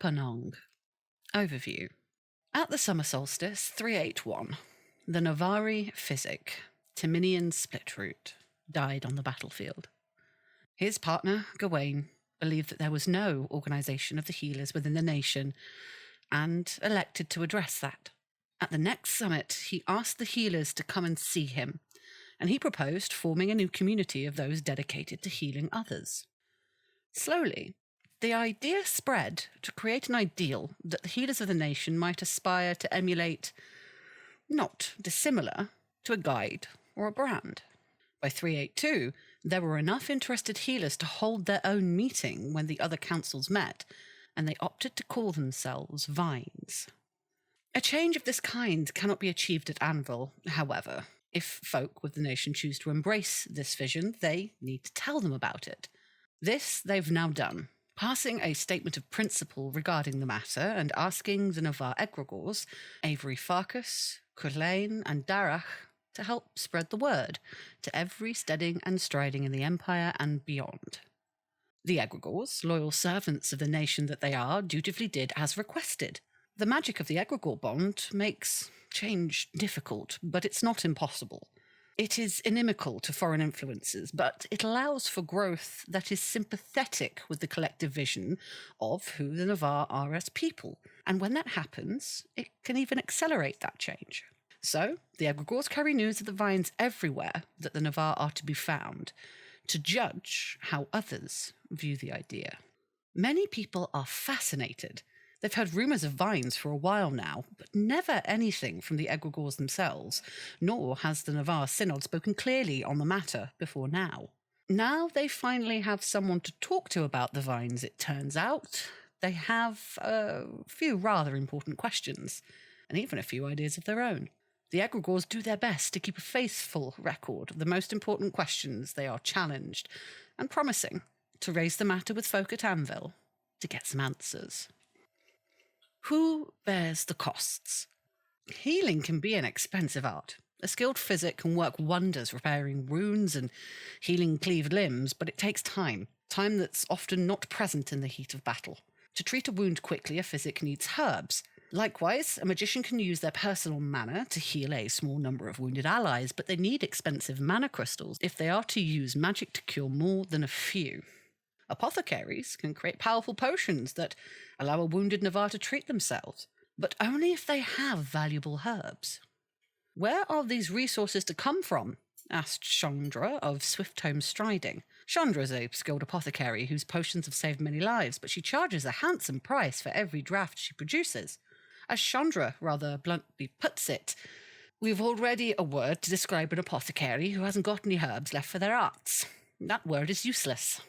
Scuppernong. Overview. At the summer solstice, 381, the Navari Physic, Timinian Splitroot, died on the battlefield. His partner, Gawain, believed that there was no organisation of the healers within the nation and elected to address that. At the next summit, he asked the healers to come and see him, and he proposed forming a new community of those dedicated to healing others. Slowly, the idea spread to create an ideal that the healers of the nation might aspire to emulate, not dissimilar to a guide or a brand. By 382, there were enough interested healers to hold their own meeting when the other councils met, and they opted to call themselves Vines. A change of this kind cannot be achieved at Anvil, however. If folk with the nation choose to embrace this vision, they need to tell them about it. This they've now done, passing a statement of principle regarding the matter and asking the Navar egregores, Avery Farkas, Curlain and Darach, to help spread the word to every steading and striding in the Empire and beyond. The egregores, loyal servants of the nation that they are, dutifully did as requested. The magic of the egregore bond makes change difficult, but it's not impossible. It is inimical to foreign influences, but it allows for growth that is sympathetic with the collective vision of who the Navar are as people. And when that happens, it can even accelerate that change. So, the egregores carry news of the Vines everywhere that the Navar are to be found, to judge how others view the idea. Many people are fascinated. They've heard rumours of Vines for a while now, but never anything from the egregores themselves, nor has the Navar Synod spoken clearly on the matter before now. Now they finally have someone to talk to about the Vines, it turns out. They have a few rather important questions, and even a few ideas of their own. The egregores do their best to keep a faithful record of the most important questions they are challenged, and promising to raise the matter with folk at Anvil to get some answers. Who bears the costs? Healing can be an expensive art. A skilled physic can work wonders repairing wounds and healing cleaved limbs, but it takes time that's often not present in the heat of battle. To treat a wound quickly, a physic needs herbs. Likewise, a magician can use their personal mana to heal a small number of wounded allies, but they need expensive mana crystals if they are to use magic to cure more than a few. Apothecaries can create powerful potions that allow a wounded Navar to treat themselves, but only if they have valuable herbs. Where are these resources to come from? Asked Chandra of Swift Home Striding. Chandra is a skilled apothecary whose potions have saved many lives, but she charges a handsome price for every draft she produces. As Chandra rather bluntly puts it, we've already a word to describe an apothecary who hasn't got any herbs left for their arts. That word is useless.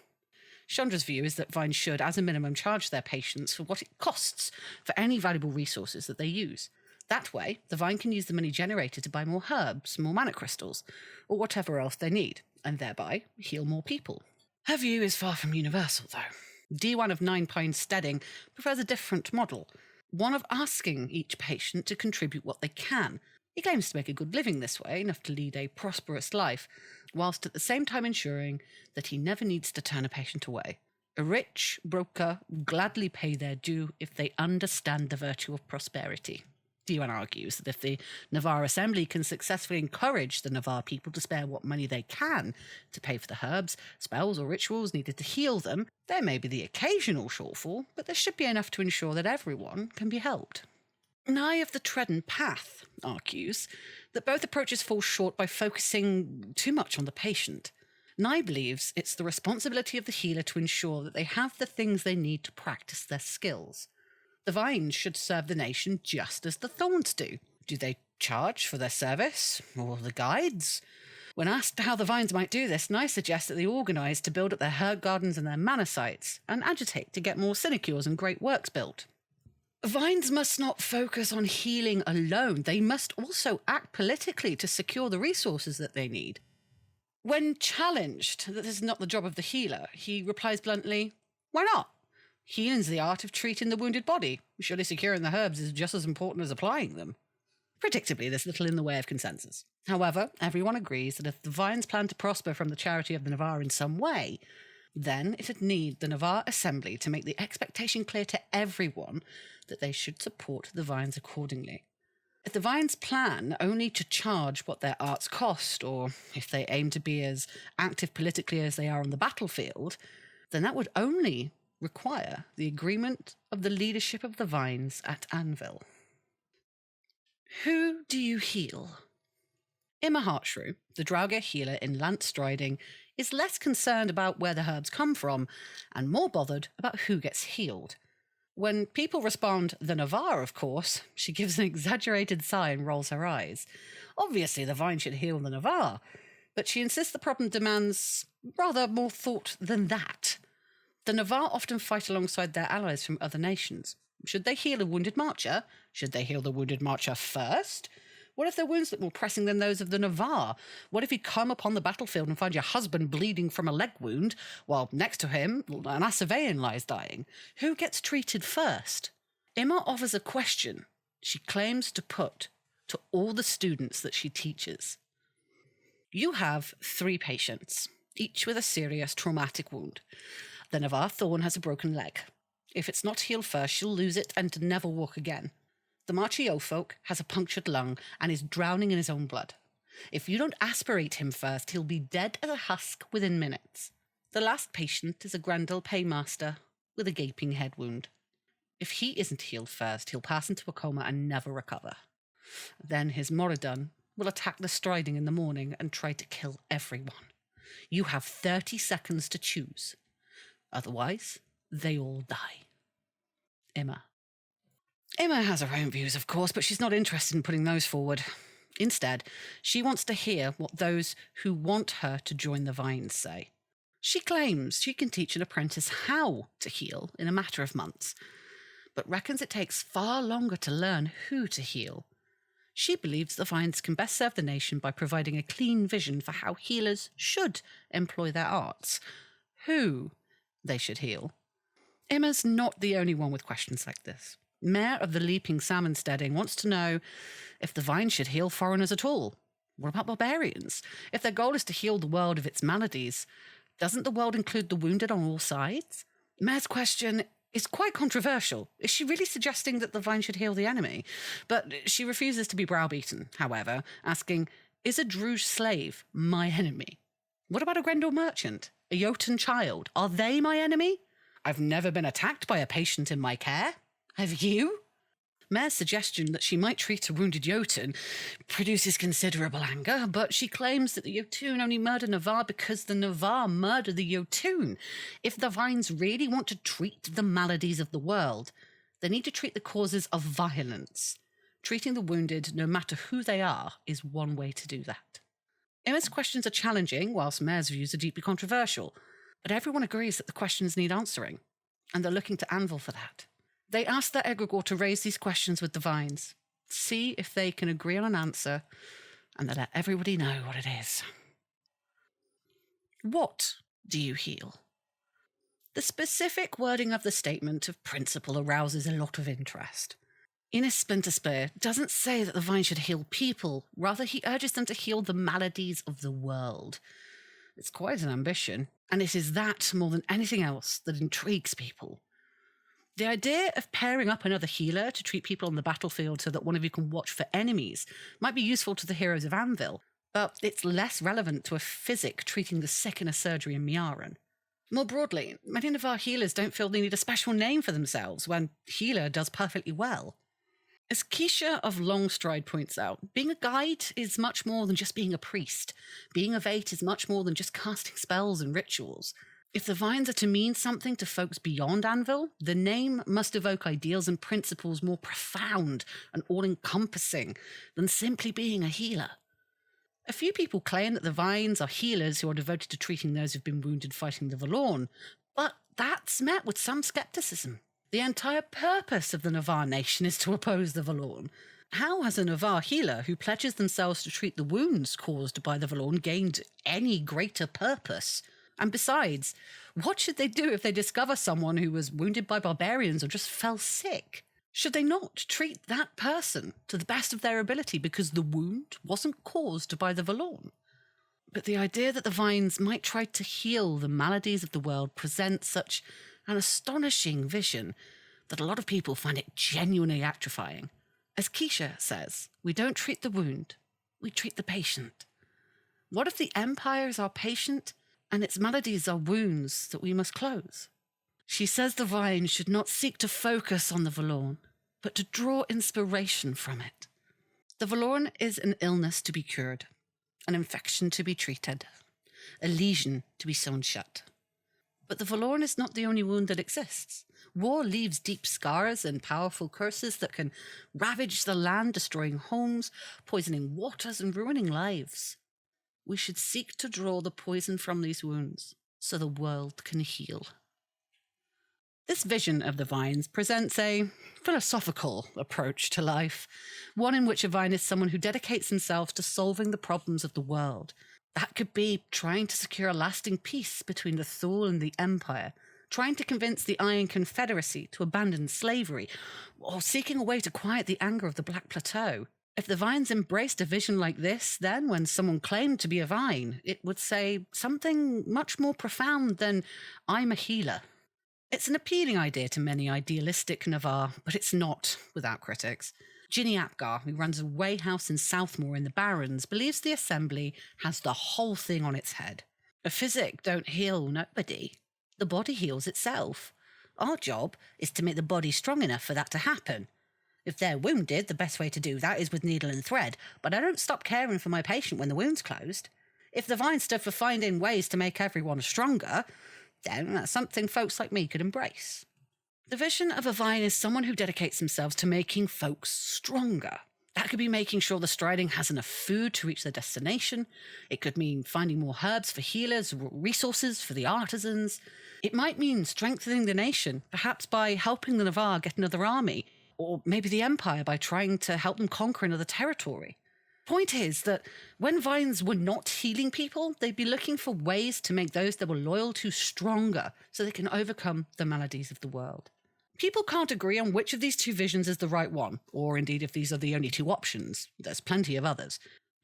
Chandra's view is that Vines should, as a minimum, charge their patients for what it costs for any valuable resources that they use. That way, the Vine can use the money generated to buy more herbs, more mana crystals, or whatever else they need, and thereby heal more people. Her view is far from universal, though. D1 of Nine Pines Steading prefers a different model, one of asking each patient to contribute what they can. He claims to make a good living this way, enough to lead a prosperous life, whilst at the same time ensuring that he never needs to turn a patient away. A rich broker will gladly pay their due if they understand the virtue of prosperity. D1 argues that if the Navar Assembly can successfully encourage the Navar people to spare what money they can to pay for the herbs, spells or rituals needed to heal them, there may be the occasional shortfall, but there should be enough to ensure that everyone can be helped. Nye of the Tredden Path argues that both approaches fall short by focusing too much on the patient. Nye believes it's the responsibility of the healer to ensure that they have the things they need to practice their skills. The Vines should serve the nation just as the Thorns do. Do they charge for their service? Or the guides? When asked how the Vines might do this, Nye suggests that they organise to build up their herb gardens and their mana sites, and agitate to get more sinecures and great works built. Vines must not focus on healing alone. They must also act politically to secure the resources that they need. When challenged that this is not the job of the healer, he replies bluntly, "Why not? Healing's the art of treating the wounded body. Surely securing the herbs is just as important as applying them." Predictably, there's little in the way of consensus. However, everyone agrees that if the Vines plan to prosper from the charity of the Navar in some way, Then it'd need the Navarre Assembly to make the expectation clear to everyone that they should support the vines accordingly. If the vines plan only to charge what their arts cost, or if they aim to be as active politically as they are on the battlefield, then that would only require the agreement of the leadership of the vines at Anvil. Who do you heal? Emma Heartshrew, the Draugr healer in lance striding, is less concerned about where the herbs come from and more bothered about who gets healed. When people respond, the Navarre, of course, she gives an exaggerated sigh and rolls her eyes. Obviously, the vine should heal the Navarre, but she insists the problem demands rather more thought than that. The Navarre often fight alongside their allies from other nations. Should they heal a wounded marcher? Should they heal the wounded marcher first? What if their wounds look more pressing than those of the Navarre? What if you come upon the battlefield and find your husband bleeding from a leg wound, while next to him an Assavean lies dying? Who gets treated first? Emma offers a question she claims to put to all the students that she teaches. You have 3 patients, each with a serious traumatic wound. The Navarre Thorn has a broken leg. If it's not healed first, she'll lose it and never walk again. The Marchio folk has a punctured lung and is drowning in his own blood. If you don't aspirate him first, he'll be dead as a husk within minutes. The last patient is a Grendel paymaster with a gaping head wound. If he isn't healed first, he'll pass into a coma and never recover. Then his Moradun will attack the striding in the morning and try to kill everyone. You have 30 seconds to choose. Otherwise, they all die. Emma. Emma has her own views, of course, but she's not interested in putting those forward. Instead, she wants to hear what those who want her to join the vines say. She claims she can teach an apprentice how to heal in a matter of months, but reckons it takes far longer to learn who to heal. She believes the vines can best serve the nation by providing a clean vision for how healers should employ their arts, who they should heal. Emma's not the only one with questions like this. Mayor of the Leaping Salmon Steading wants to know if the vine should heal foreigners at all. What about barbarians? If their goal is to heal the world of its maladies, doesn't the world include the wounded on all sides? Mayor's question is quite controversial. Is she really suggesting that the vine should heal the enemy? But she refuses to be browbeaten, however, asking, is a Druge slave my enemy? What about a Grendel merchant? A Jotun child? Are they my enemy? I've never been attacked by a patient in my care. Have you? Mare's suggestion that she might treat a wounded Jotun produces considerable anger, but she claims that the Jotun only murdered Navarre because the Navarre murdered the Jotun. If the vines really want to treat the maladies of the world, they need to treat the causes of violence. Treating the wounded, no matter who they are, is one way to do that. Emma's questions are challenging, whilst Mare's views are deeply controversial, but everyone agrees that the questions need answering, and they're looking to Anvil for that. They ask their egregore to raise these questions with the vines, see if they can agree on an answer, and they let everybody know what it is. What do you heal? The specific wording of the statement of principle arouses a lot of interest. Innes Splinterspear doesn't say that the vine should heal people, rather he urges them to heal the maladies of the world. It's quite an ambition, and it is that more than anything else that intrigues people. The idea of pairing up another healer to treat people on the battlefield so that one of you can watch for enemies might be useful to the heroes of Anvil, but it's less relevant to a physic treating the sick in a surgery in Miaran. More broadly, many of our healers don't feel they need a special name for themselves when healer does perfectly well. As Keisha of Longstride points out, being a guide is much more than just being a priest. Being a Vate is much more than just casting spells and rituals. If the vines are to mean something to folks beyond Anvil, the name must evoke ideals and principles more profound and all-encompassing than simply being a healer. A few people claim that the vines are healers who are devoted to treating those who've been wounded fighting the Valorn, but that's met with some skepticism. The entire purpose of the Navarre nation is to oppose the Valorn. How has a Navarre healer who pledges themselves to treat the wounds caused by the Valorn gained any greater purpose? And besides, what should they do if they discover someone who was wounded by barbarians or just fell sick? Should they not treat that person to the best of their ability because the wound wasn't caused by the Valorn? But the idea that the vines might try to heal the maladies of the world presents such an astonishing vision that a lot of people find it genuinely atrophying. As Keisha says, we don't treat the wound, we treat the patient. What if the empire is our patient and its maladies are wounds that we must close? She says the vine should not seek to focus on the Valorn, but to draw inspiration from it. The Valorn is an illness to be cured, an infection to be treated, a lesion to be sewn shut. But the Valorn is not the only wound that exists. War leaves deep scars and powerful curses that can ravage the land, destroying homes, poisoning waters, and ruining lives. We should seek to draw the poison from these wounds so the world can heal. This vision of the vines presents a philosophical approach to life, one in which a vine is someone who dedicates themselves to solving the problems of the world. That could be trying to secure a lasting peace between the Thule and the Empire, trying to convince the Iron Confederacy to abandon slavery, or seeking a way to quiet the anger of the Black Plateau. If the vines embraced a vision like this, then when someone claimed to be a vine, it would say something much more profound than, "I'm a healer." It's an appealing idea to many idealistic Navarre, but it's not without critics. Ginny Apgar, who runs a whey house in Southmore in the Barrens, believes the Assembly has the whole thing on its head. A physic don't heal nobody. The body heals itself. Our job is to make the body strong enough for that to happen. If they're wounded, the best way to do that is with needle and thread, but I don't stop caring for my patient when the wound's closed. If the vine stood for finding ways to make everyone stronger, then that's something folks like me could embrace. The vision of a vine is someone who dedicates themselves to making folks stronger. That could be making sure the striding has enough food to reach their destination. It could mean finding more herbs for healers, resources for the artisans. It might mean strengthening the nation, perhaps by helping the Navarre get another army, or maybe the Empire by trying to help them conquer another territory. Point is that when vines were not healing people, they'd be looking for ways to make those they were loyal to stronger so they can overcome the maladies of the world. People can't agree on which of these two visions is the right one, or indeed if these are the only two options. There's plenty of others.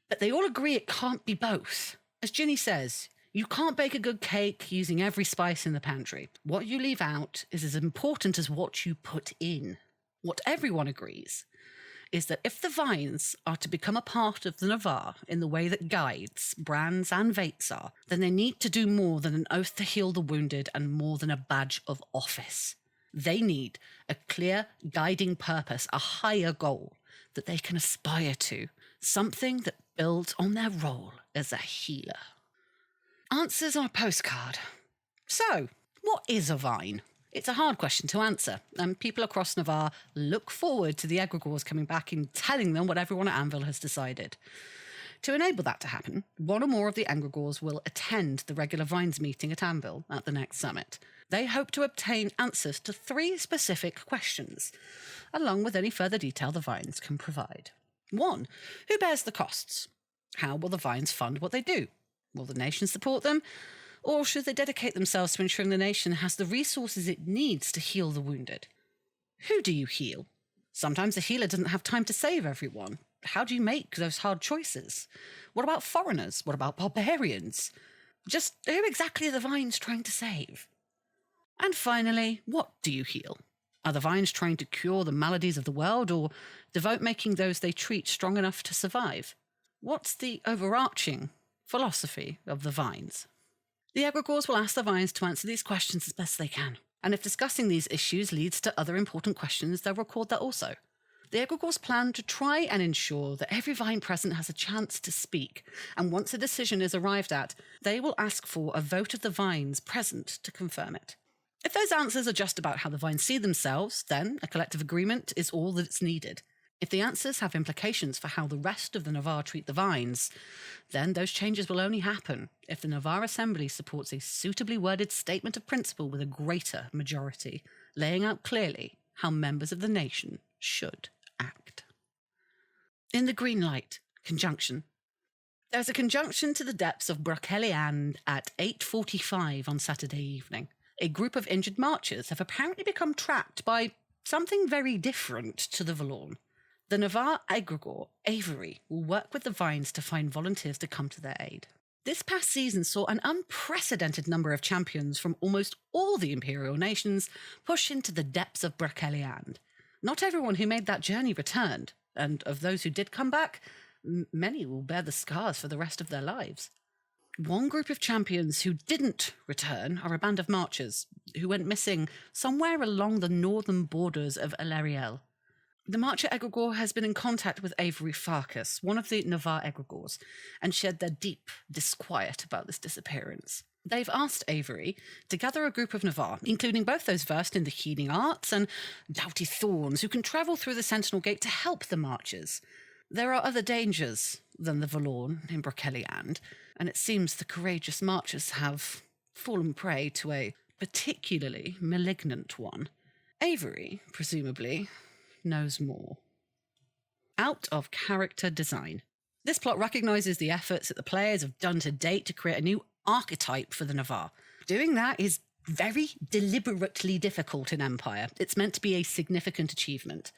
But they all agree it can't be both. As Ginny says, you can't bake a good cake using every spice in the pantry. What you leave out is as important as what you put in. What everyone agrees is that if the vines are to become a part of the Navarre in the way that guides, brands and vates are, then they need to do more than an oath to heal the wounded and more than a badge of office. They need a clear guiding purpose, a higher goal that they can aspire to, something that builds on their role as a healer. Answers on a postcard. So, what is a vine? It's a hard question to answer, and people across Navarre look forward to the egregores coming back and telling them what everyone at Anvil has decided. To enable that to happen, one or more of the egregores will attend the regular Vines meeting at Anvil at the next summit. They hope to obtain answers to 3 specific questions, along with any further detail the Vines can provide. 1. Who bears the costs? How will the Vines fund what they do? Will the nation support them? Or should they dedicate themselves to ensuring the nation has the resources it needs to heal the wounded? Who do you heal? Sometimes the healer doesn't have time to save everyone. How do you make those hard choices? What about foreigners? What about barbarians? Just who exactly are the Vines trying to save? And finally, what do you heal? Are the Vines trying to cure the maladies of the world or devote making those they treat strong enough to survive? What's the overarching philosophy of the Vines? The egregores will ask the Vines to answer these questions as best they can, and if discussing these issues leads to other important questions, they'll record that also. The egregores plan to try and ensure that every Vine present has a chance to speak, and once a decision is arrived at, they will ask for a vote of the Vines present to confirm it. If those answers are just about how the Vines see themselves, then a collective agreement is all that's needed. If the answers have implications for how the rest of the Navarre treat the Vines, then those changes will only happen if the Navarre Assembly supports a suitably worded statement of principle with a greater majority, laying out clearly how members of the nation should act. In the green light, conjunction. There's a conjunction to the depths of Broceliande at 8:45 on Saturday evening. A group of injured marchers have apparently become trapped by something very different to the Valorn. The Navarre egregore, Avery, will work with the Vines to find volunteers to come to their aid. This past season saw an unprecedented number of champions from almost all the Imperial nations push into the depths of Brokeliand. Not everyone who made that journey returned, and of those who did come back, many will bear the scars for the rest of their lives. One group of champions who didn't return are a band of marchers who went missing somewhere along the northern borders of Elariel. The Marcher egregore has been in contact with Avery Farkas, one of the Navarre egregores, and shared their deep disquiet about this disappearance. They've asked Avery to gather a group of Navarre, including both those versed in the healing arts and doughty thorns who can travel through the Sentinel Gate to help the Marchers. There are other dangers than the Valorn in Brokeliand, and it seems the courageous Marchers have fallen prey to a particularly malignant one. Avery, presumably, knows more. Out of character design. This plot recognises the efforts that the players have done to date to create a new archetype for the Navarre. Doing that is very deliberately difficult in Empire. It's meant to be a significant achievement.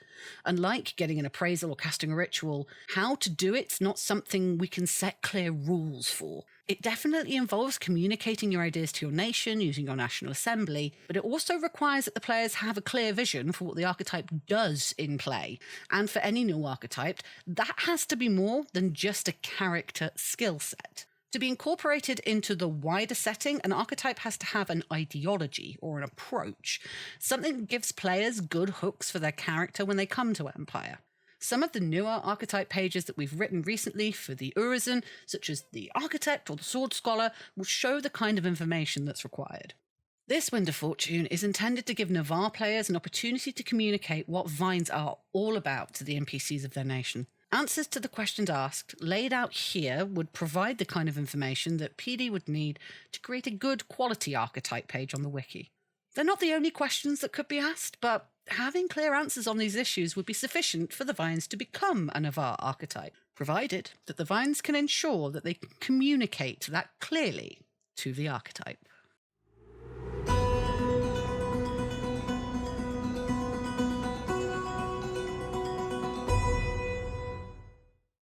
Unlike getting an appraisal or casting a ritual, how to do it's not something we can set clear rules for. It definitely involves communicating your ideas to your nation using your National Assembly, but it also requires that the players have a clear vision for what the archetype does in play. And for any new archetype, that has to be more than just a character skill set. To be incorporated into the wider setting, an archetype has to have an ideology or an approach, something that gives players good hooks for their character when they come to Empire. Some of the newer archetype pages that we've written recently for the Urizen, such as the Architect or the Sword Scholar, will show the kind of information that's required. This Wind of Fortune is intended to give Navarre players an opportunity to communicate what vines are all about to the NPCs of their nation. Answers to the questions asked, laid out here, would provide the kind of information that PD would need to create a good quality archetype page on the wiki. They're not the only questions that could be asked, but having clear answers on these issues would be sufficient for the vines to become a Navarre archetype, provided that the vines can ensure that they can communicate that clearly to the archetype.